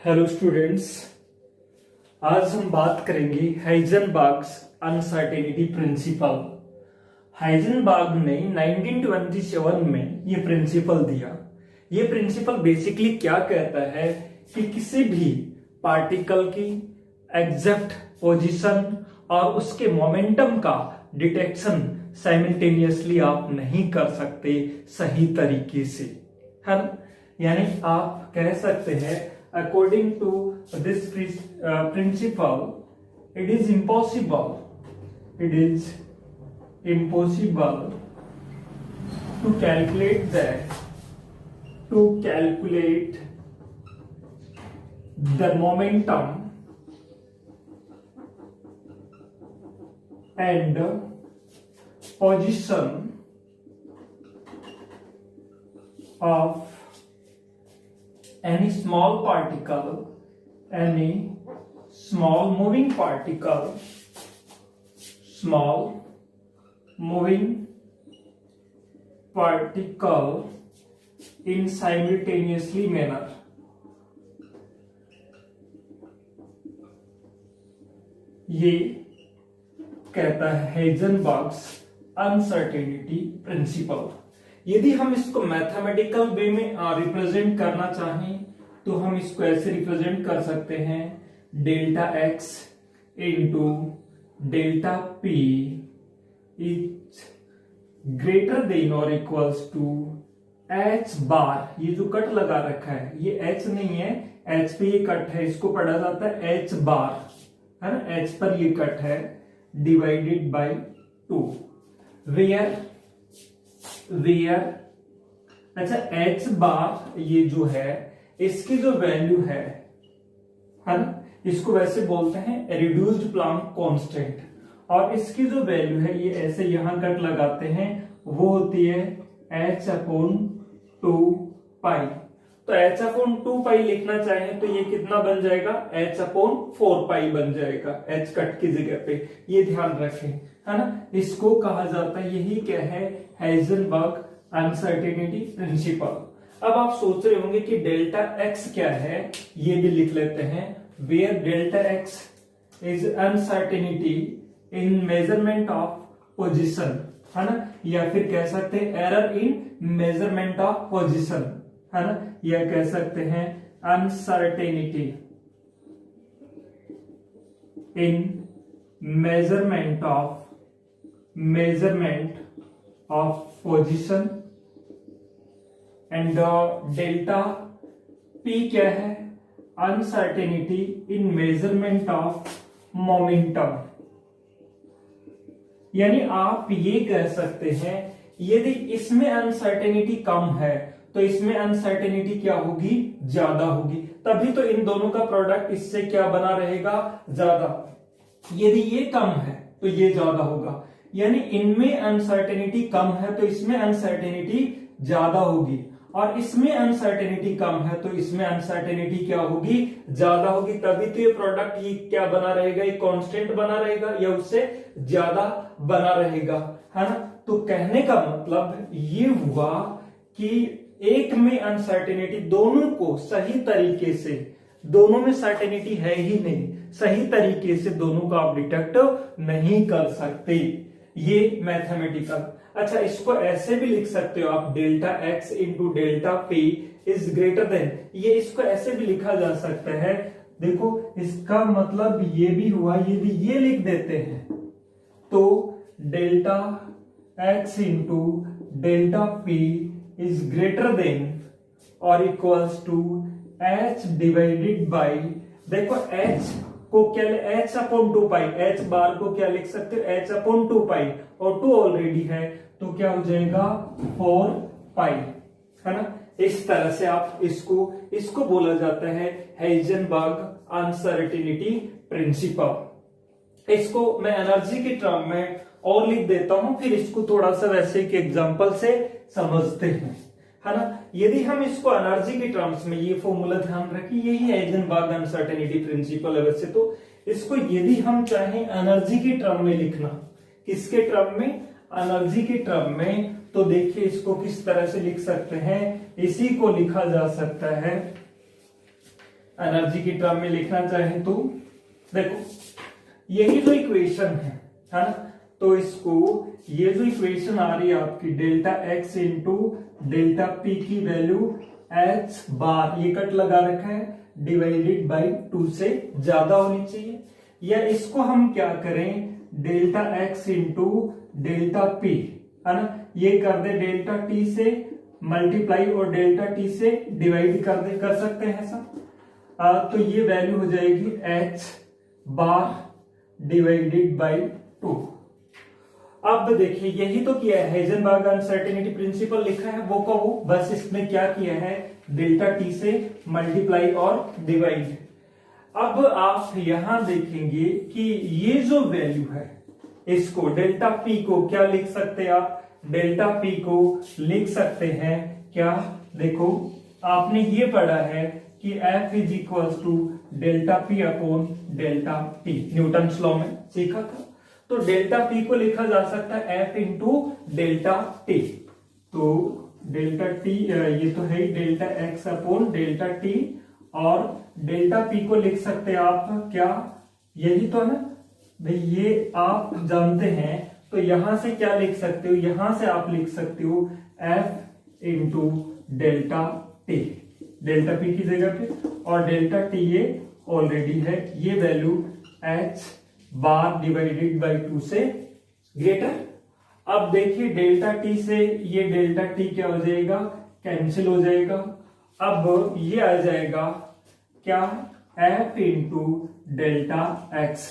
Hello students, आज हम बात करेंगे हाइजेनबर्ग्स अनसर्टेनिटी प्रिंसिपल। हाइजेनबर्ग ने 1927 में ये प्रिंसिपल दिया। ये प्रिंसिपल बेसिकली क्या कहता है कि किसी भी पार्टिकल की एग्जैक्ट पोजीशन और उसके मोमेंटम का डिटेक्शन साइमल्टेनियसली आप नहीं कर सकते सही तरीके से, है ना। यानी आप कह सकते हैं according to this principle it is impossible to calculate the momentum and position of any small moving particle in simultaneously manner। ये कहता है हाइजेनबर्ग्स अनसर्टेनिटी प्रिंसिपल। यदि हम इसको मैथमेटिकल वे में रिप्रेजेंट करना चाहें तो हम इसको ऐसे रिप्रेजेंट कर सकते हैं, delta X into delta P is greater than और इक्वल्स टू एच बार। ये जो कट लगा रखा है ये एच नहीं है, एच पे ये कट है, इसको पढ़ा जाता है एच बार, है ना। एच पर ये कट है डिवाइडेड बाय 2 वेयर अच्छा एच बार ये जो है इसकी जो वैल्यू है ना, इसको वैसे बोलते हैं रिड्यूस्ड प्लांक कांस्टेंट, और इसकी जो वैल्यू है ये ऐसे यहां कट लगाते हैं, वो होती है h/2 तो h/2 लिखना चाहें तो ये कितना बन जाएगा, h/4 बन जाएगा, h कट की जगह पे, ये ध्यान रखें, है ना। इसको कहा जाता है, यही क्या है, हाइजेनबर्ग अनसर्टेनिटी प्रिंसिपल। अब आप सोच रहे होंगे कि डेल्टा एक्स क्या है, ये भी लिख लेते हैं, where delta x is uncertainty in measurement of position, है ना, या फिर कह सकते हैं error in measurement of position, है ना, या कह सकते हैं uncertainty in measurement of position. And delta p क्या है, uncertainty in measurement of momentum. यानी आप ये कह सकते हैं यदि इसमें अनसर्टेनिटी कम है तो इसमें अनसर्टेनिटी क्या होगी, ज्यादा होगी, तभी तो इन दोनों का प्रोडक्ट इससे क्या बना रहेगा, ज्यादा। यदि ये कम है तो ये ज्यादा होगा, यानी इनमें अनसर्टेनिटी कम है तो इसमें अनसर्टेनिटी ज्यादा होगी, और इसमें अनसर्टेनिटी कम है तो इसमें अनसर्टेनिटी क्या होगी, ज्यादा होगी, तभी तो ये प्रोडक्ट ये क्या बना रहेगा, ये कांस्टेंट बना रहेगा या उससे ज्यादा बना रहेगा, है ना। तो कहने का मतलब ये हुआ कि एक में अनसर्टेनिटी, दोनों को सही तरीके से, दोनों में सर्टेनिटी है ही नहीं, सही तरीके से दोनों को आप डिटेक्ट नहीं कर सकते, ये मैथमेटिकल। अच्छा, इसको ऐसे भी लिख सकते हो आप, delta X into delta P is greater then, ये इसको ऐसे भी लिखा जा सकता है। देखो इसका मतलब ये भी हुआ, यदि ये लिख देते हैं तो delta X into delta P is greater than और equals to H divided by, देखो एच को क्या, h/2 एच बार को क्या लिख सकते हो, h/2 और 2 ऑलरेडी है तो क्या हो जाएगा 4 है ना। इस तरह से आप इसको बोला जाता है हाइजेनबर्ग अनसर्टेनिटी प्रिंसिपल। इसको मैं एनर्जी के टर्म में और लिख देता हूं, फिर इसको थोड़ा सा वैसे एक एग्जांपल से समझते हैं, है ना। यदि हम इसको एनर्जी के टर्म्स में, ये फॉर्मूला ध्यान रखिए, यही हाइजेनबर्ग अनसर्टेनिटी प्रिंसिपल है वैसे तो। इसको यदि हम चाहें एनर्जी के टर्म में लिखना, किसके टर्म में, एनर्जी के टर्म में, तो देखिए इसको किस तरह से लिख सकते हैं, इसी को लिखा जा सकता है एनर्जी की टर्म में लिखना चाहें तो देखो यही जो इक्वेशन है ना, तो इसको ये जो इक्वेशन आ रही है आपकी delta X into delta P की वैल्यू एच बार, ये कट लगा रखा है, डिवाइडेड बाई 2 से ज्यादा होनी चाहिए, या इसको हम क्या करें delta X into delta P, है ना, ये कर दे डेल्टा टी से मल्टीप्लाई और डेल्टा टी से डिवाइड कर सकते हैं सब। तो ये वैल्यू हो जाएगी एच बार डिवाइडेड बाई 2। अब देखिए यही तो किया है, हाइजेनबर्ग अनसर्टेनिटी प्रिंसिपल लिखा है वो को वो, बस इसमें क्या किया है डेल्टा टी से मल्टीप्लाई और डिवाइड। अब आप यहां देखेंगे कि ये जो वैल्यू है इसको डेल्टा पी को क्या लिख सकते हैं आप, डेल्टा पी को लिख सकते हैं क्या, देखो आपने ये पढ़ा है कि F is equal to delta p upon delta t, Newton law में सीखा था। तो डेल्टा पी को लिखा जा सकता है F इंटू डेल्टा टी, तो डेल्टा टी ये तो है delta x upon delta T, और डेल्टा पी को लिख सकते हैं आप क्या, यही तो है ना भाई, ये आप जानते हैं, तो यहां से क्या लिख सकते हो, यहां से आप लिख सकते हो F into delta T, delta P की जगह पे, और डेल्टा टी ये ऑलरेडी है, ये value H bar divided by 2 से ग्रेटर। अब देखिए डेल्टा टी से ये डेल्टा टी क्या हो जाएगा, कैंसिल हो जाएगा। अब ये आ जाएगा क्या, F इंटू डेल्टा एक्स,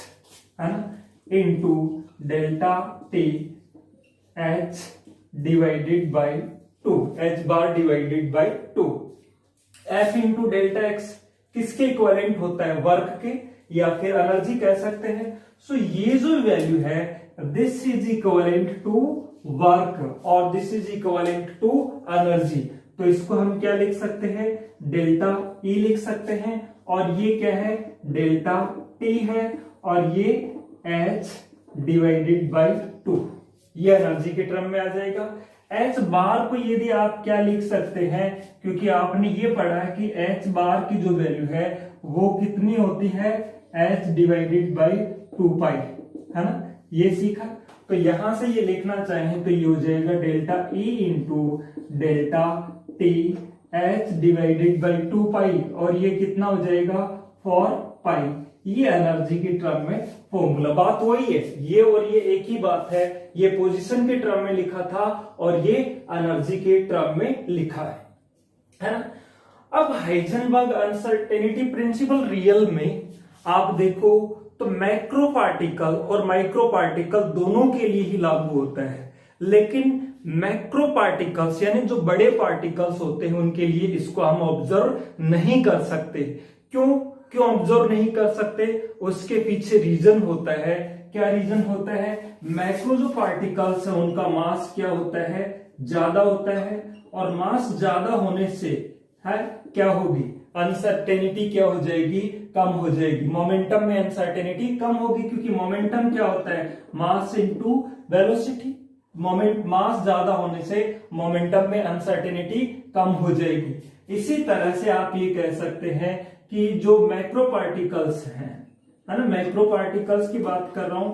है ना, into delta T H divided by 2, H bar divided by 2। F into delta x किसके इक्विवेलेंट होता है, वर्क के, या फिर एनर्जी कह सकते हैं। सो ये जो वैल्यू है this is equivalent to work और this is equivalent to energy, तो इसको हम क्या लिख सकते हैं, डेल्टा E लिख सकते हैं, और ये क्या है डेल्टा T है, और ये H डिवाइडेड बाई 2, ये एनर्जी के टर्म में आ जाएगा। H बार को यदि आप क्या लिख सकते हैं, क्योंकि आपने ये पढ़ा है कि H बार की जो वैल्यू है वो कितनी होती है, H डिवाइडेड बाई 2 पाई, है ना, ये सीखा। तो यहां से ये लिखना चाहें तो ये हो जाएगा delta E into delta T H divided by 2 पाई, और ये कितना हो जाएगा 4 पाई, ये एनर्जी की टर्म में फॉर्मूला। बात वही है, ये और ये एक ही बात है, ये पोजीशन के टर्म में लिखा था और ये एनर्जी के टर्म में लिखा है ना। अब हाइजेनबर्ग अनसर्टेनिटी प्रिंसिपल रियल में आप देखो तो मैक्रो पार्टिकल और माइक्रो पार्टिकल दोनों के लिए ही लागू होता है, लेकिन मैक्रो पार्टिकल्स यानी जो बड़े पार्टिकल्स होते हैं उनके लिए इसको हम ऑब्जर्व नहीं कर सकते। क्यों ऑब्जर्व नहीं कर सकते, उसके पीछे रीजन होता है। क्या रीजन होता है, मैक्रो जो पार्टिकल्स है उनका मास क्या होता है, ज्यादा होता है, और मास ज्यादा होने से है क्या होगी, अनसर्टेनिटी क्या हो जाएगी, कम हो जाएगी। मोमेंटम में अनसर्टेनिटी कम होगी, क्योंकि मोमेंटम क्या होता है, मास इनटू वेलोसिटी। मास ज्यादा होने से मोमेंटम में अनसर्टेनिटी कम हो जाएगी। इसी तरह से आप ये कह सकते हैं कि जो मैक्रो पार्टिकल्स हैं, है ना, मैक्रो पार्टिकल्स की बात कर रहा हूं,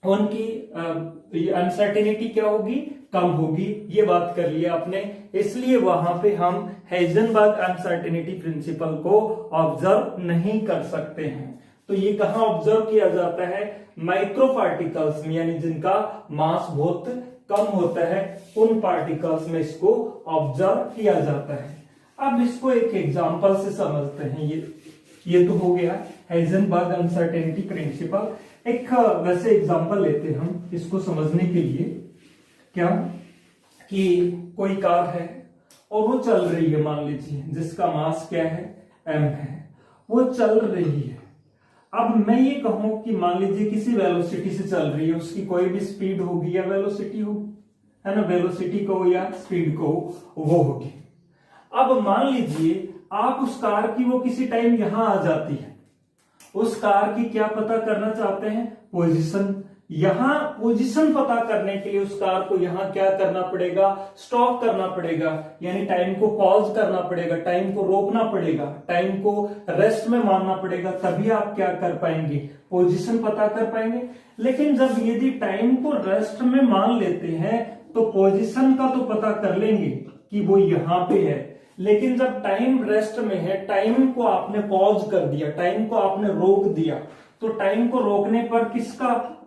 उनकी अनसर्टेनिटी क्या होगी, कम होगी, ये बात कर लिया आपने। इसलिए वहां पे हम हाइजेनबर्ग अनसर्टेनिटी प्रिंसिपल को ऑब्जर्व नहीं कर सकते हैं। तो ये कहां ऑब्जर्व किया जाता है, माइक्रो पार्टिकल्स में, यानी जिनका मास बहुत कम होता है उन पार्टिकल्स में इसको ऑब्जर्व किया जाता है। अब इसको एक एग्जांपल से समझते हैं। ये तो हो गया हाइजेनबर्ग अनसर्टेनिटी प्रिंसिपल। एक वैसे एग्जांपल लेते हैं हम इसको समझने के लिए। क्या कि कोई कार है और वो चल रही है, मान लीजिए जिसका मास क्या है, m है, वो चल रही है। अब मैं ये कहूं कि मान लीजिए किसी वेलोसिटी से चल रही है, उसकी कोई भी स्पीड होगी या वेलोसिटी होगी, है ना, वेलोसिटी को या स्पीड को वो होगी। अब मान लीजिए आप उस कार की वो किसी टाइम यहां आ जाती है, उस कार की क्या पता करना चाहते हैं, पोजीशन, यहां पोजीशन पता करने के लिए उस कार को यहां क्या करना पड़ेगा, स्टॉप करना पड़ेगा, यानी टाइम को पॉज करना पड़ेगा, टाइम को रोकना पड़ेगा, टाइम को रेस्ट में मानना पड़ेगा, तभी आप क्या कर पाएंगे, पोजीशन पता कर पाएंगे। लेकिन जब यदि टाइम को रेस्ट में मान लेते हैं तो पोजीशन का तो पता कर लेंगे कि वो यहां पे है, लेकिन जब टाइम रेस्ट में है, टाइम को आपने पॉज कर दिया, टाइम को आपने रोक दिया, तो टाइम को रोकने पर किसका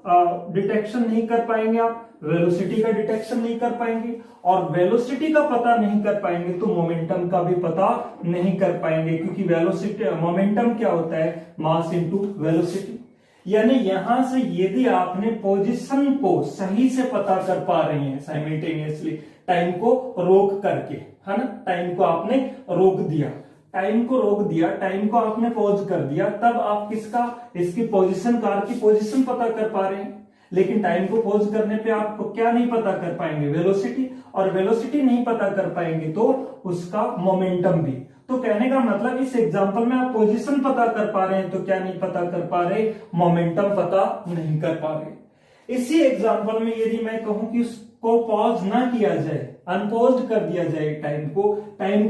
डिटेक्शन नहीं कर पाएंगे आप, वेलोसिटी का डिटेक्शन नहीं कर पाएंगे, और वेलोसिटी का पता नहीं कर पाएंगे तो मोमेंटम का भी पता नहीं कर पाएंगे, क्योंकि वेलोसिटी मोमेंटम क्या होता है, मास इनटू वेलोसिटी। यानी यहां से यदि आपने पोजीशन को सही से पता कर पा रहे हैं साइमल्टेनियसली, टाइम को रोक करके, है ना, टाइम को आपने रोक दिया, टाइम को रोक दिया, टाइम को आपने पॉज कर दिया, तब आप किसका, इसकी पोजीशन, कार की पोजीशन पता कर पा रहे हैं। लेकिन टाइम को पॉज करने पे आपको क्या नहीं पता कर पाएंगे, वेलोसिटी, और वेलोसिटी नहीं पता कर पाएंगे तो उसका मोमेंटम भी। तो कहने का मतलब इस एग्जांपल में आप पोजीशन पता कर पा रहे हैं तो क्या नहीं पता कर पा रहे, मोमेंटम पता नहीं कर पा रहे। इसी एग्जांपल में यदि मैं कहूं कि उसको पॉज ना किया जाए, अनपॉज्ड कर दिया जाए, टाइम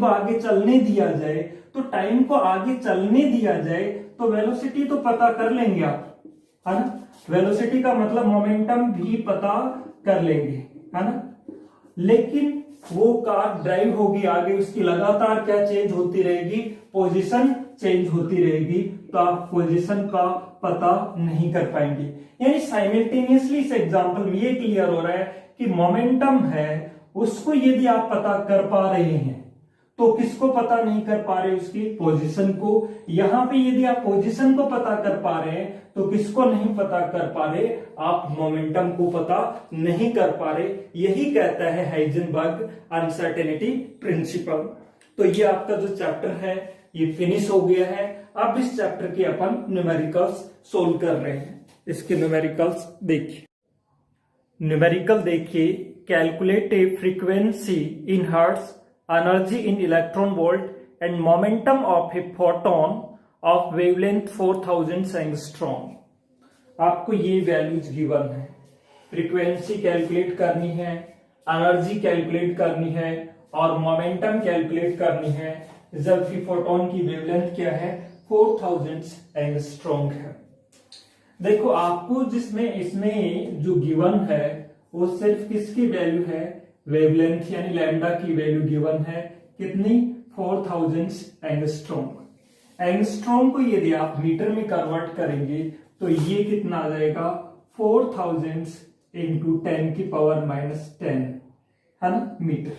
को आगे चलने दिया जाए, तो टाइम को आगे चलने दिया जाए तो वेलोसिटी तो पता कर लेंगे आप, है ना, वेलोसिटी का मतलब मोमेंटम भी पता कर लेंगे, है ना। लेकिन वो कार ड्राइव होगी आगे, उसकी लगातार क्या चेंज होती रहेगी, पोजीशन चेंज होती रहेगी, तो आप पोजीशन का पता नहीं कर पाएंगे। यानी साइमल्टेनियसली इस एग्जांपल में ये क्लियर हो रहा है कि मोमेंटम है, उसको यदि आप पता कर पा रहे हैं तो किसको पता नहीं कर पा रहे, उसकी पोजीशन को। यहां पे यदि आप पोजीशन को पता कर पा रहे हैं तो किसको नहीं पता कर पा रहे, आप मोमेंटम को पता नहीं कर पा रहे। यही कहता है हाइजेनबर्ग अनसर्टेनिटी प्रिंसिपल। तो ये आपका जो चैप्टर है ये फिनिश हो गया है। अब इस चैप्टर के अपन न्यूमेरिकल्स सोल्व कर रहे हैं। इसके न्यूमेरिकल्स देखिए, न्यूमेरिकल देखिए, calculate A frequency in hertz, energy in electron volt and momentum of a photon of wavelength 4000 angstrom। आपको ये वैल्यूज गिवन है, फ्रीक्वेंसी कैलकुलेट करनी है, एनर्जी कैलकुलेट करनी है और मोमेंटम कैलकुलेट करनी है, जबकि फोटोन की वेवलेंथ क्या है, 4000 एंगस्ट्रॉम है। देखो आपको जिसमें इसमें जो गिवन है वो सिर्फ किसकी वैल्यू है, वेवलेंथ यानी लैम्डा की वैल्यू गिवन है, कितनी, 4000 एंगस्ट्रॉम। एंगस्ट्रॉम को यदि आप मीटर में कन्वर्ट करेंगे तो ये कितना आ जाएगा, 4000 इंटू 10 की पावर -10, है ना, मीटर।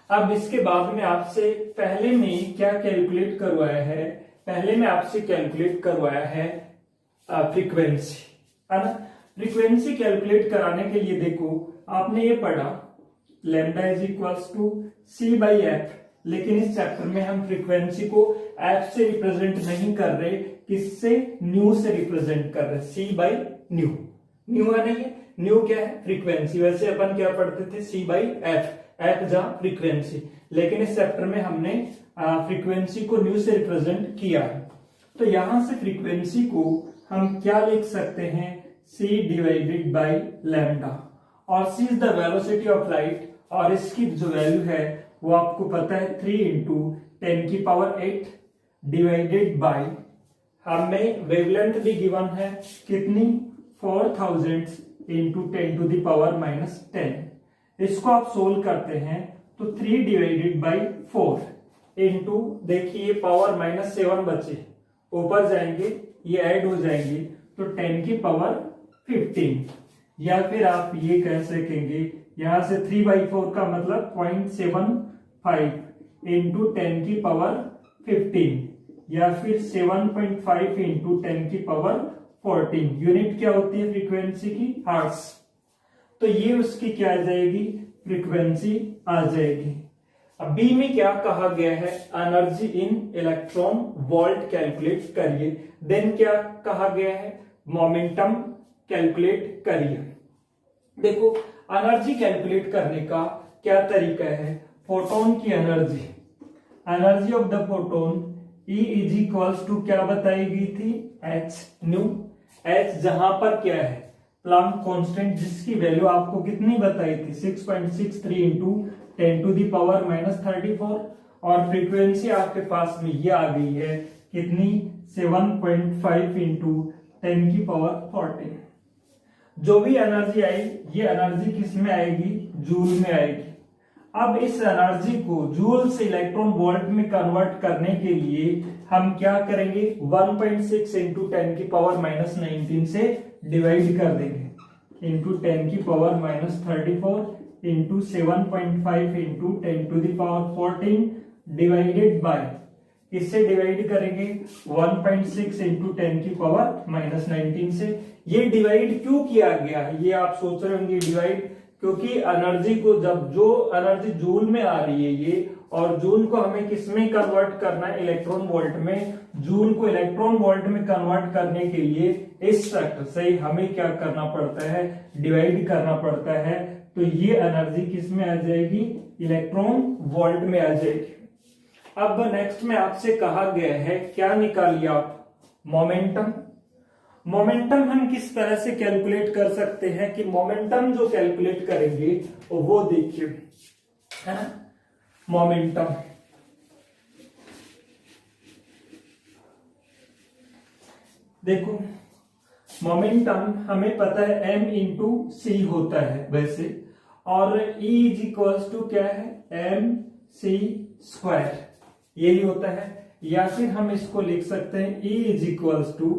अब इसके बाद में आपसे पहले में क्या कैलकुलेट करवाया है, पहले में आपसे कैलकुलेट करवाया है फ्रीक्वेंसी, है ना। फ्रीक्वेंसी कैलकुलेट कराने के लिए देखो आपने ये पढ़ा lambda is equals to c by f, लेकिन इस चैप्टर में हम फ्रीक्वेंसी को एफ से रिप्रेजेंट नहीं कर रहे, किससे, न्यू से रिप्रेजेंट कर रहे, सी बाई न्यू। न्यू है नहीं, न्यू क्या है, फ्रीक्वेंसी। वैसे अपन क्या पढ़ते थे, सी बाई एफ, एफ जहां फ्रीक्वेंसी, लेकिन इस चैप्टर में हमने फ्रीक्वेंसी को न्यू से रिप्रेजेंट किया है। तो यहां से फ्रीक्वेंसी को हम क्या लिख सकते हैं, c डिवाइडेड बाई लैम्डा, और c is the velocity of light, और इसकी जो वैल्यू है वो आपको पता है 3 इंटू 10 की पावर 8 डिवाइडेड बाई, हमें वेवलेंथ भी गिवन है कितनी, 4000 इंटू 10 टू द पावर -10। इसको आप सोल्व करते हैं तो 3 डिवाइडेड बाई 4 इंटू, देखिए पावर -7 बचे, ऊपर जाएंगे ये ऐड हो जाएंगे तो 10 की पावर 15, या फिर आप ये कह सकेंगे यहां से 3/4 का मतलब 0.75 इंटू 10 की पावर 15, या फिर 7.5 इंटू 10 की पावर 14। यूनिट क्या होती है फ्रीक्वेंसी की, हर्ट्ज। तो ये उसकी क्या आ जाएगी, फ्रीक्वेंसी आ जाएगी। अब बी में क्या कहा गया है, energy in electron volt calculate करिए। देन क्या कहा गया है, मोमेंटम कैलकुलेट करिए। देखो एनर्जी कैलकुलेट करने का क्या तरीका है, फोटोन की energy, energy of the photon E is equals to क्या बताई गई थी, h न्यू। h जहां पर क्या है, प्लैंक कांस्टेंट जिसकी वैल्यू आपको कितनी बताई थी 6.63 इंटू 10⁻⁻34 और फ्रीक्वेंसी आपके पास में ये आ गई है कितनी 7.5 इंटू 10⁻14। जो भी एनर्जी आई ये एनर्जी किस में आएगी जूल में आएगी। अब इस एनर्जी को जूल से इलेक्ट्रॉन वोल्ट में कन्वर्ट करने के लिए हम क्या करेंगे 1.6 इंटू 10⁻⁻19 से डिवाइड कर देंगे into 10⁻⁻34 into 7.5 into 10⁻14 divided by इससे डिवाइड करेंगे 1.6 इंटू 10⁻⁻19 से। ये डिवाइड क्यों किया गया है ये आप सोच रहे होंगे डिवाइड क्योंकि एनर्जी को जब जो एनर्जी जूल में आ रही है ये और जूल को हमें किस में कन्वर्ट करना है इलेक्ट्रॉन वोल्ट में। जूल को इलेक्ट्रॉन वोल्ट में कन्वर्ट करने के लिए इस फैक्टर से हमें क्या करना पड़ता है डिवाइड करना पड़ता है। तो ये एनर्जी किस में आ जाएगी इलेक्ट्रॉन वोल्ट में आ जाएगी। अब नेक्स्ट में आपसे कहा गया है क्या निकालिए आप मोमेंटम। मोमेंटम हम किस तरह से कैलकुलेट कर सकते हैं कि मोमेंटम जो कैलकुलेट करेंगे वो देखिए है ना मोमेंटम देखो मोमेंटम हमें पता है m इंटू सी होता है वैसे और E इज इक्वल्स टू क्या है m c स्क्वायर यही होता है या फिर हम इसको लिख सकते हैं E is equals to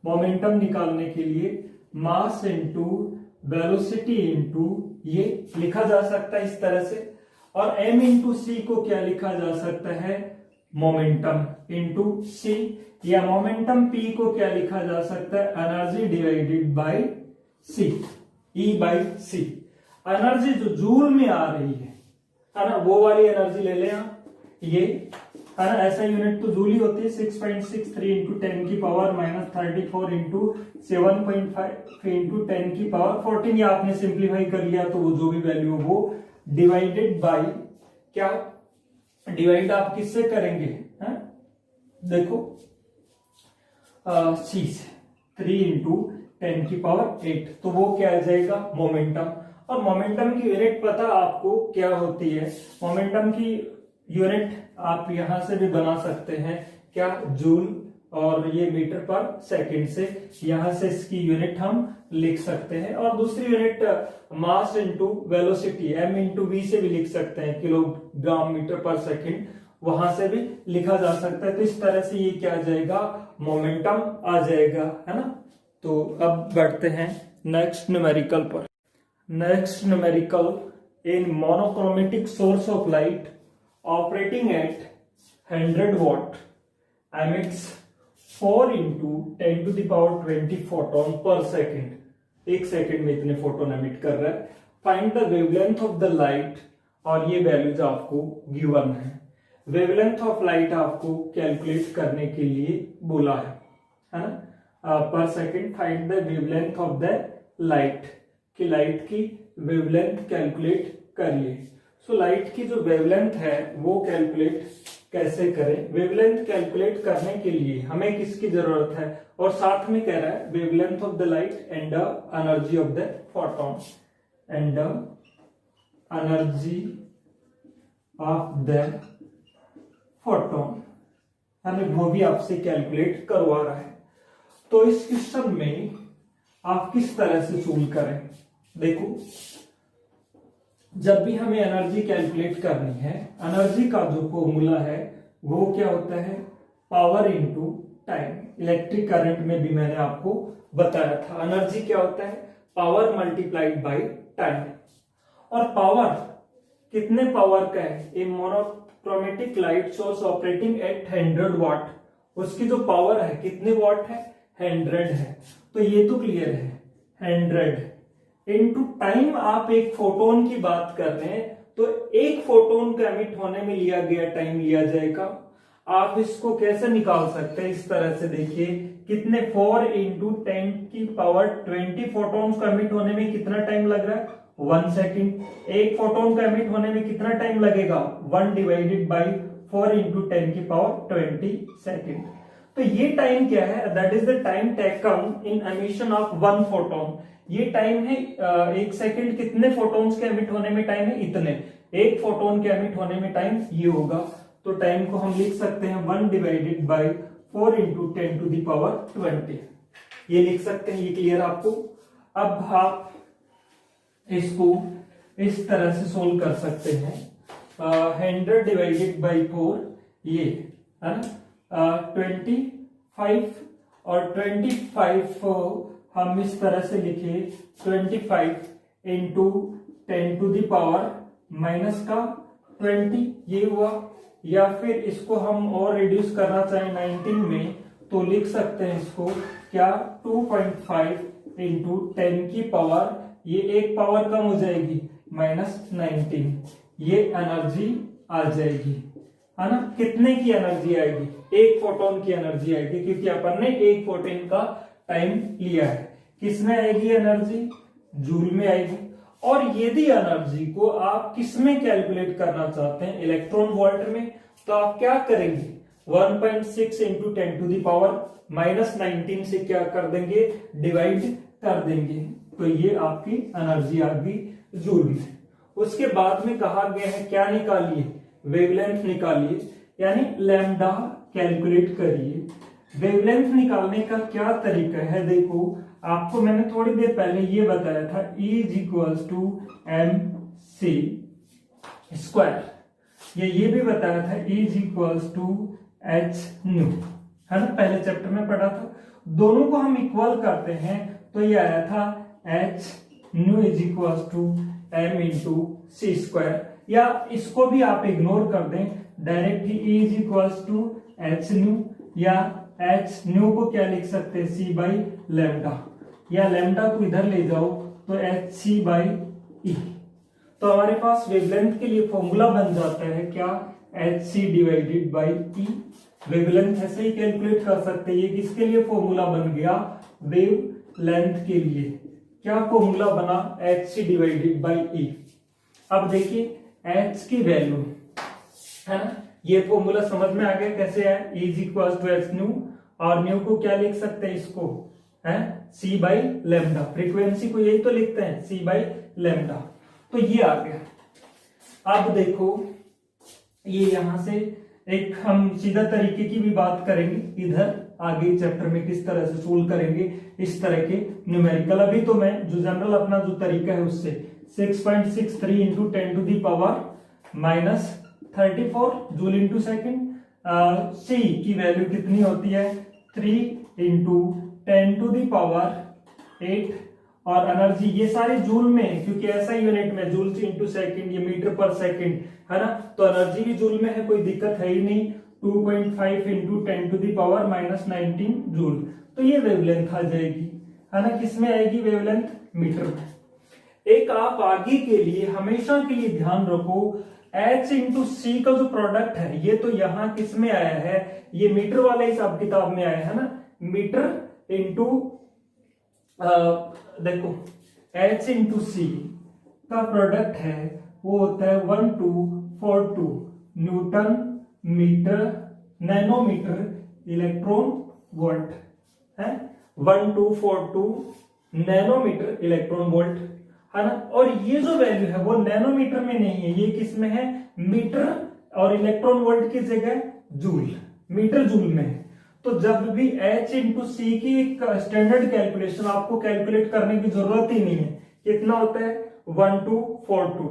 momentum निकालने के लिए मास इंटू वेलोसिटी इंटू ये लिखा जा सकता है इस तरह से और m इंटू सी को क्या लिखा जा सकता है मोमेंटम इंटू सी या मोमेंटम p को क्या लिखा जा सकता है energy divided by c E by c। Energy जो जूल में आ रही है ना वो वाली एनर्जी ले लें आप ये है ना ऐसा यूनिट तो जूल ही होती है 6.63 इंटू 10⁻⁻34 इंटू 7.5 इंटू 10⁻14 या आपने सिंप्लीफाई कर लिया तो वो जो भी वैल्यू वो डिवाइडेड बाय क्या डिवाइड आप किससे करेंगे है? देखो सी से 3 इंटू 10⁸ तो वो क्या आ जाएगा मोमेंटम। और मोमेंटम की यूनिट पता आपको क्या होती है मोमेंटम की यूनिट आप यहां से भी बना सकते हैं क्या जूल और ये मीटर पर सेकंड से यहां से इसकी यूनिट हम लिख सकते हैं। और दूसरी unit mass into velocity m into v से भी लिख सकते हैं किलोग्राम मीटर पर सेकंड वहां से भी लिखा जा सकता है। तो इस तरह से ये क्या आ जाएगा मोमेंटम आ जाएगा है ना। तो अब बढ़ते हैं नेक्स्ट न्यूमेरिकल पर। Next numerical in monochromatic source of light operating at 100 watt emits 4 into 10⁻20 photon per second। एक सेकंड में इतने फोटोन एमिट कर रहा है। Find the wavelength of the light और ये वैल्यूज आपको गिवन है। वेवलेंथ ऑफ लाइट आपको कैलकुलेट करने के लिए बोला है ना पर second. Find the wavelength of the light कि लाइट की वेवलेंथ कैलकुलेट करिए। सो लाइट की जो वेवलेंथ है वो कैलकुलेट कैसे करें। वेवलेंथ कैलकुलेट करने के लिए हमें किसकी जरूरत है और साथ में कह रहा है wavelength of the light and the energy of the photon and the energy of the photon हमें वो भी आपसे कैलकुलेट करवा रहा है। तो इस क्वेश्चन में आप किस तरह से सोल्व करें। देखो जब भी हमें एनर्जी कैलकुलेट करनी है एनर्जी का जो फॉर्मूला है वो क्या होता है power into time. Electric current में भी मैंने आपको बताया था एनर्जी क्या होता है पावर मल्टीप्लाइड बाय टाइम। और पावर कितने पावर का है a monochromatic light source operating at 100 watt उसकी जो पावर है कितने वाट है 100 है। तो ये तो क्लियर है 100 इनटू टाइम। आप एक फोटोन की बात कर रहे हैं तो एक फोटोन का एमिट होने में लिया गया टाइम लिया जाएगा। आप इसको कैसे निकाल सकते हैं इस तरह से देखिए कितने 4 इंटू 10⁻20 फोटोन्स का एमिट होने में कितना टाइम लग रहा है 1 सेकेंड। एक फोटोन का एमिट होने में कितना टाइम लगेगा 1 डिवाइडेड बाई 4 इंटू 10⁻20 सेकेंड। तो ये टाइम क्या है that is the time taken in emission of 1 photon. ये टाइम है, 1 सेकंड कितने फोटॉन्स के एमिट होने में टाइम है, इतने। 1 फोटोन के एमिट होने में टाइम ये होगा। तो टाइम को हम लिख सकते हैं 1 divided by 4 into 10 to the power 20, ये लिख सकते हैं। ये क्लियर आपको? अब आप इसको इस तरह से सोल्व कर सकते हैं। 100 डिवाइडेड बाई 4, ये है ना 25, और 25 हम इस तरह से लिखे 25 into 10 to the power minus का 20, ये हुआ। या फिर इसको हम और रिड्यूस करना चाहें 19 में, तो लिख सकते हैं इसको क्या 2.5 इंटू 10 की पावर, ये एक पावर कम हो जाएगी माइनस 19, ये एनर्जी आ जाएगी, है ना। कितने की एनर्जी आएगी? 1 फोटोन की एनर्जी आएगी, क्योंकि अपन ने 1 फोटोन का टाइम लिया है। किसमें आएगी एनर्जी? जूल में आएगी। और यदि एनर्जी को आप किस में कैलकुलेट करना चाहते हैं, इलेक्ट्रॉन वोल्ट में, तो आप क्या करेंगे 1.6 into 10 to the power minus 19 से क्या कर देंगे, डिवाइड कर देंगे। तो ये आपकी एनर्जी आ गई जूल में। उसके बाद में कहा गया है क्या निकालिए, वेवलेंथ निकालिए, यानी लैम्डा कैलकुलेट करिए। वेवलेंथ निकालने का क्या तरीका है, देखो आपको मैंने थोड़ी देर पहले ये बताया था, E is equals to mc square. ये भी बताया था E is equals to h nu, है ना, पहले चैप्टर में पढ़ा था। दोनों को हम इक्वल करते हैं तो ये आया था h nu is equals to m into c square. या इसको भी आप इग्नोर कर दें, डायरेक्ट ही E is equals to h nu, या h न्यू को क्या लिख सकते हैं, c बाई लैम्डा, या लैम्डा को इधर ले जाओ तो एच सी बाई ई। तो हमारे पास वेवलेंथ के लिए फॉर्मूला बन जाता है क्या, h c divided by E. Wavelength ऐसे ही कैलकुलेट कर सकते हैं। ये किसके लिए फॉर्मूला बन गया, वेव लेंथ के लिए। क्या फॉर्मूला बना, एच सी डिवाइडेड बाई ई। अब देखिए एच की वैल्यू, है ना, ये फॉर्मूला समझ में आ गया कैसे है, E is equal to h nu, और न्यू को क्या लिख सकते हैं, इसको है सी बाई लेमडा। फ्रीक्वेंसी को यही तो लिखते हैं, सी बाई लेमडा। तो ये आ गया। अब देखो ये यहां से एक हम सीधा तरीके की भी बात करेंगे, इधर आगे चैप्टर में किस तरह से सोल्व करेंगे इस तरह के न्यूमेरिकल। अभी तो मैं जो जनरल अपना जो तरीका है उससे 6.63 into 10 to the power minus 34 joule into second. C की वैल्यू कितनी होती है, 3 इंटू 10 टू दी पावर 8, और एनर्जी ये सारे जूल में, क्योंकि ऐसा यूनिट में जूल इंटू सेकेंड, ये मीटर पर सेकेंड है ना, तो एनर्जी भी जूल में है, कोई दिक्कत है ही नहीं। 2.5 into 10 to the power minus 19 joule. तो ये वेवलेंथ आ जाएगी, है ना, किसमें आएगी वेवलेंथ, मीटर में। एक आप आगे के लिए हमेशा के लिए ध्यान रखो, H इंटू सी का जो प्रोडक्ट है ये तो यहाँ किस में आया है, ये मीटर वाले हिसाब किताब में आया है ना, मीटर इंटू देखो H इंटू सी का प्रोडक्ट है वो होता है 1242 newton metre nanometre electron volt है, 1242 नैनोमीटर इलेक्ट्रॉन वोल्ट है ना। और ये जो वैल्यू है वो नैनोमीटर में नहीं है, ये किस में है, मीटर, और इलेक्ट्रॉन वोल्ट की जगह जूल, मीटर जूल में है। तो जब भी H इंटू सी की स्टैंडर्ड कैलकुलेशन आपको कैलकुलेट करने की जरूरत ही नहीं है, कितना होता है 1242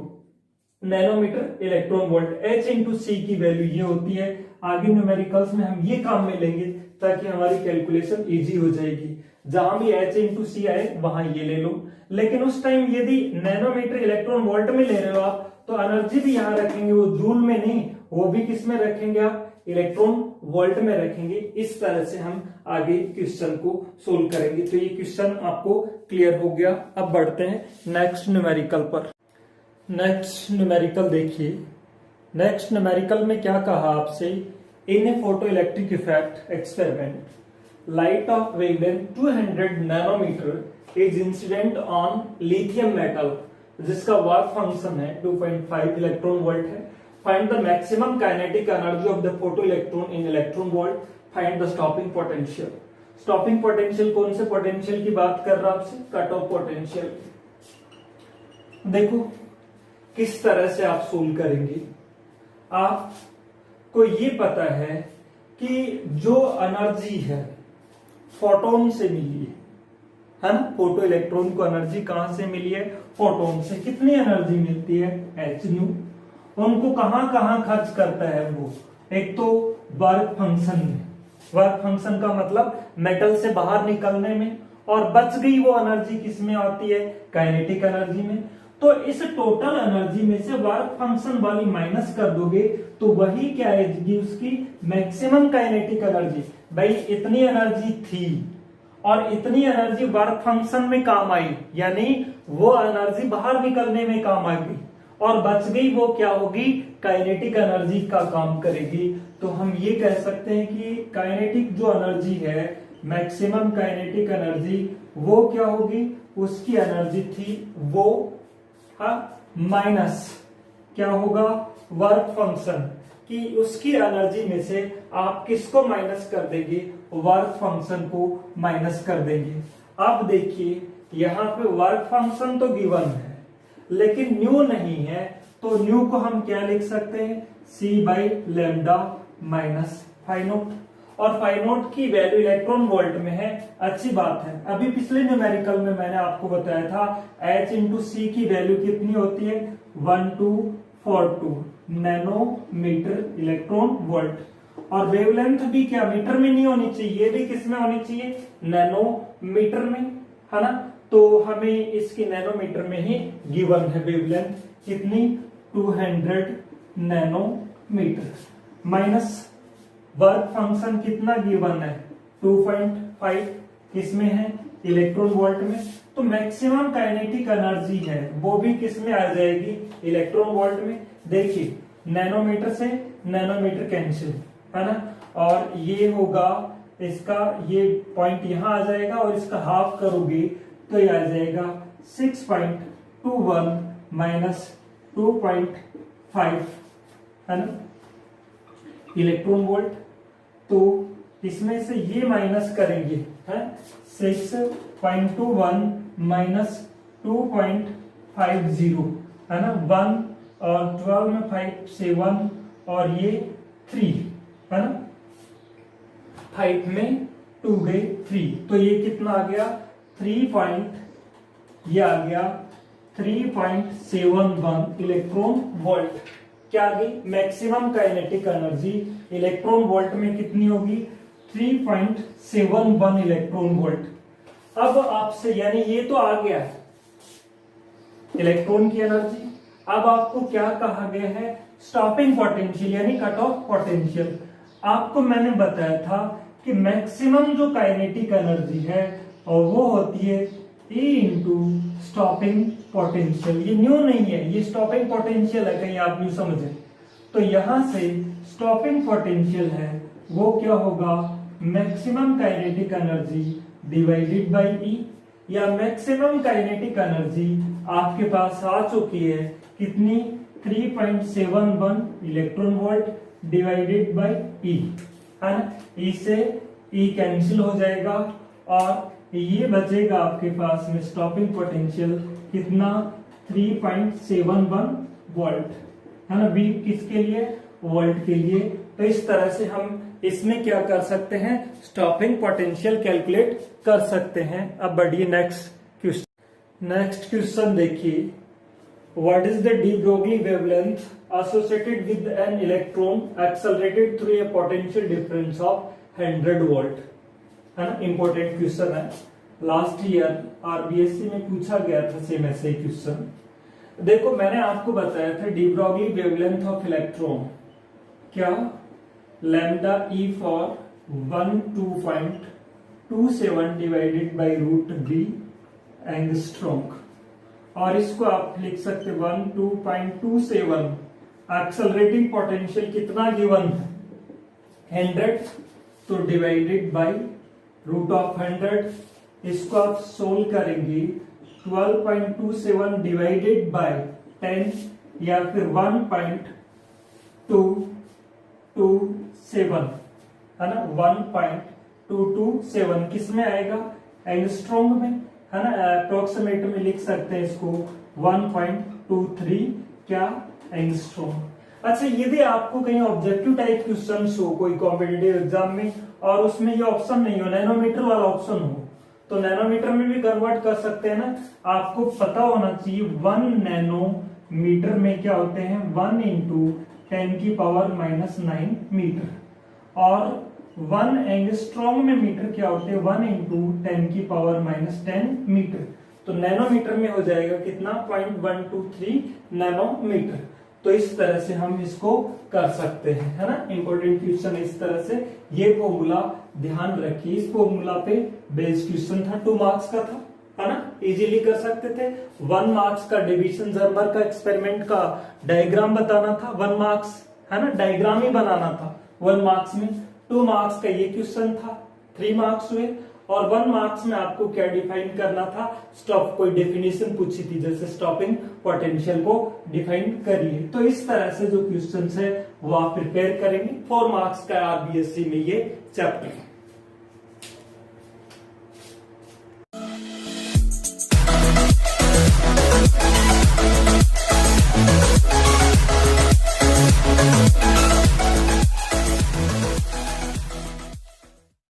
nanometre electron volt. H into C की वैल्यू ये होती है। आगे न्यूमेरिकल्स में हम ये काम में लेंगे ताकि हमारी कैलकुलेशन इजी हो जाएगी। जहां भी H इंटू सी आए वहां ये ले लो, लेकिन उस टाइम यदि नैनोमीटर इलेक्ट्रॉन वोल्ट में ले रहे हो आप, तो एनर्जी भी यहां रखेंगे, वो जूल में नहीं, वो भी किस में रखेंगे आप, इलेक्ट्रॉन वोल्ट में रखेंगे। इस तरह से हम आगे क्वेश्चन को सोल्व करेंगे। तो ये क्वेश्चन आपको क्लियर हो गया। अब बढ़ते हैं नेक्स्ट न्यूमेरिकल पर। नेक्स्ट न्यूमेरिकल देखिए, नेक्स्ट न्यूमेरिकल में क्या कहा आपसे, in a photo electric effect experiment light of wavelength 200 nanometre is incident on lithium metal, जिसका वर्क फंक्शन है 2.5 इलेक्ट्रॉन वोल्ट है। Find the maximum kinetic energy of the photo electron in electron volt, find the stopping potential. Stopping potential कौन से potential की बात कर रहा आपसे, कट ऑफ पोटेंशियल। देखो किस तरह से आप सोल्व करेंगे। आपको ये पता है कि जो एनर्जी है फोटोन से मिली है ना, फोटो इलेक्ट्रॉन को एनर्जी कहां से मिली है, फोटोन से। कितनी एनर्जी मिलती है, एच न्यू। उनको कहां कहां खर्च करता है वो, एक तो वर्क फंक्शन में, वर्क फंक्शन का मतलब मेटल से बाहर निकलने में, और बच गई वो एनर्जी किस में आती है, काइनेटिक एनर्जी में। तो इस टोटल एनर्जी में से वर्क फंक्शन वाली माइनस कर दोगे तो वही क्या आएगी, उसकी मैक्सिमम काइनेटिक एनर्जी। भाई इतनी एनर्जी थी और इतनी एनर्जी वर्क फंक्शन में काम आई, यानी वो एनर्जी बाहर निकलने में काम आ गई, और बच गई वो क्या होगी, काइनेटिक एनर्जी का काम करेगी। तो हम ये कह सकते हैं कि काइनेटिक जो एनर्जी है, मैक्सिमम काइनेटिक एनर्जी, वो क्या होगी, उसकी एनर्जी थी वो माइनस क्या होगा, वर्क फंक्शन की उसकी एनर्जी में से आप किसको माइनस कर देंगे, वर्क फंक्शन को माइनस कर देंगे। अब देखिए यहां पे वर्क फंक्शन तो गिवन है लेकिन न्यू नहीं है, तो न्यू को हम क्या लिख सकते हैं, c by lambda minus five not. और फाइव नॉट की वैल्यू इलेक्ट्रॉन वोल्ट में है, अच्छी बात है। अभी पिछले न्यूमेरिकल में मैंने आपको बताया था h इंटू सी की वैल्यू कितनी होती है, 1242 नैनोमीटर इलेक्ट्रॉन वोल्ट। और वेवलेंथ भी क्या मीटर में नहीं होनी चाहिए, ये भी किस में होनी चाहिए, नैनोमीटर में, है ना। तो हमें इसकी नैनोमीटर में ही गिवन है वेवलेंथ कितनी, 200 नैनोमीटर, माइनस वर्क फंक्शन कितना गिवन है, 2.5 किसमें है, इलेक्ट्रॉन वोल्ट में। तो मैक्सिमम काइनेटिक एनर्जी है वो भी किस में आ जाएगी, इलेक्ट्रॉन वोल्ट में। देखिए नैनोमीटर से नैनोमीटर कैंसिल, है ना, और ये होगा इसका, ये पॉइंट यहां आ जाएगा और इसका हाफ करोगे तो ये आ जाएगा 6.21 माइनस 2.5, है ना, इलेक्ट्रॉन वोल्ट। तो इसमें से ये माइनस करेंगे, है 6.21 माइनस 2.50, है ना, 1 और 12 में 5 7 और ये 3, है ना, 5 में 2 गए 3, तो ये कितना आ गया, 3.71 इलेक्ट्रॉन वोल्ट। क्या आ गई, maximum kinetic energy electron volt में कितनी होगी, 3.71 इलेक्ट्रॉन वोल्ट। अब आपसे, यानी ये तो आ गया इलेक्ट्रॉन की एनर्जी। अब आपको क्या कहा गया है, स्टॉपिंग पोटेंशियल यानी कट ऑफ पोटेंशियल। आपको मैंने बताया था कि मैक्सिमम जो काइनेटिक एनर्जी है और वो होती है E इंटू स्टॉपिंग पोटेंशियल। ये न्यू नहीं है, ये स्टॉपिंग पोटेंशियल है, कहीं आप न्यू समझे। तो यहां से स्टॉपिंग पोटेंशियल है वो क्या होगा, maximum kinetic energy divided bye E, या मैक्सिमम काइनेटिक एनर्जी आपके पास आ चुकी है कितनी, 3.71 electron volt divided by E, है ना। E से E कैंसिल हो जाएगा और ये बचेगा आपके पास में स्टॉपिंग पोटेंशियल कितना, 3.71 वोल्ट, है ना। बी किसके लिए, वोल्ट के लिए। तो इस तरह से हम इसमें क्या कर सकते हैं, स्टॉपिंग पोटेंशियल कैलकुलेट कर सकते हैं। अब बढ़िए नेक्स्ट क्वेश्चन। नेक्स्ट क्वेश्चन देखिए, what is the D Broglie wavelength associated with an electron accelerated through a potential difference of 100 volt, है ना। इंपॉर्टेंट क्वेश्चन है, लास्ट ईयर आरबीएससी में पूछा गया था सेम ऐसे क्वेश्चन। देखो मैंने आपको बताया था de Broglie wavelength of electron क्या, lambda E for 12.27 divided by root B angstrom, और इसको आप लिख सकते 12.27 एक्सेलरेटिंग पोटेंशियल कितना गिवन, 100, तो डिवाइडेड बाई रूट ऑफ 100। इसको आप सोल्व करेंगे, 12.27 डिवाइडेड बाय 10 या फिर 1.227, है ना, 227 किस में आएगा, एंगस्ट्रॉम में, है ना। अप्रोक्सीमेट में लिख सकते हैं इसको 1.23 क्या, एंगस्ट्रॉम। अच्छा, यदि आपको कहीं ऑब्जेक्टिव टाइप क्वेश्चन हो कोई कॉम्पिटिटिव एग्जाम में और उसमें ये ऑप्शन नहीं हो, नैनोमीटर वाला ऑप्शन हो, तो नैनोमीटर में भी कन्वर्ट कर सकते हैं ना। आपको पता होना चाहिए 1 नैनोमीटर में क्या होते हैं, 1 × 10⁻⁹ मीटर, और 1 एंगस्ट्रॉम में मीटर क्या होते हैं, 1 × 10⁻⁻10 मीटर। तो नैनोमीटर में हो जाएगा कितना, 0.123 नैनोमीटर। तो इस तरह से हम इसको कर सकते हैं, है ना। इंपॉर्टेंट क्वेश्चन इस तरह से, ये फॉर्मूला ध्यान रखिए। इस फॉर्मूला पे बेस्ड क्वेश्चन था, 2 मार्क्स का था, है ना, इजीली कर सकते थे। 1 मार्क्स का डिवीजन जर्मर का एक्सपेरिमेंट का डायग्राम बताना था, 1 मार्क्स, है ना, डायग्राम ही बनाना था 1 मार्क्स में। 2 मार्क्स का ये क्वेश्चन था, 3 मार्क्स हुए। और 1 मार्क्स में आपको क्या डिफाइन करना था, स्टॉप, कोई डेफिनेशन पूछी थी, जैसे स्टॉपिंग पोटेंशियल को डिफाइन करिए। तो इस तरह से जो क्वेश्चंस है वो आप प्रिपेयर करेंगे। 4 मार्क्स का आरबीएससी में ये चैप्टर।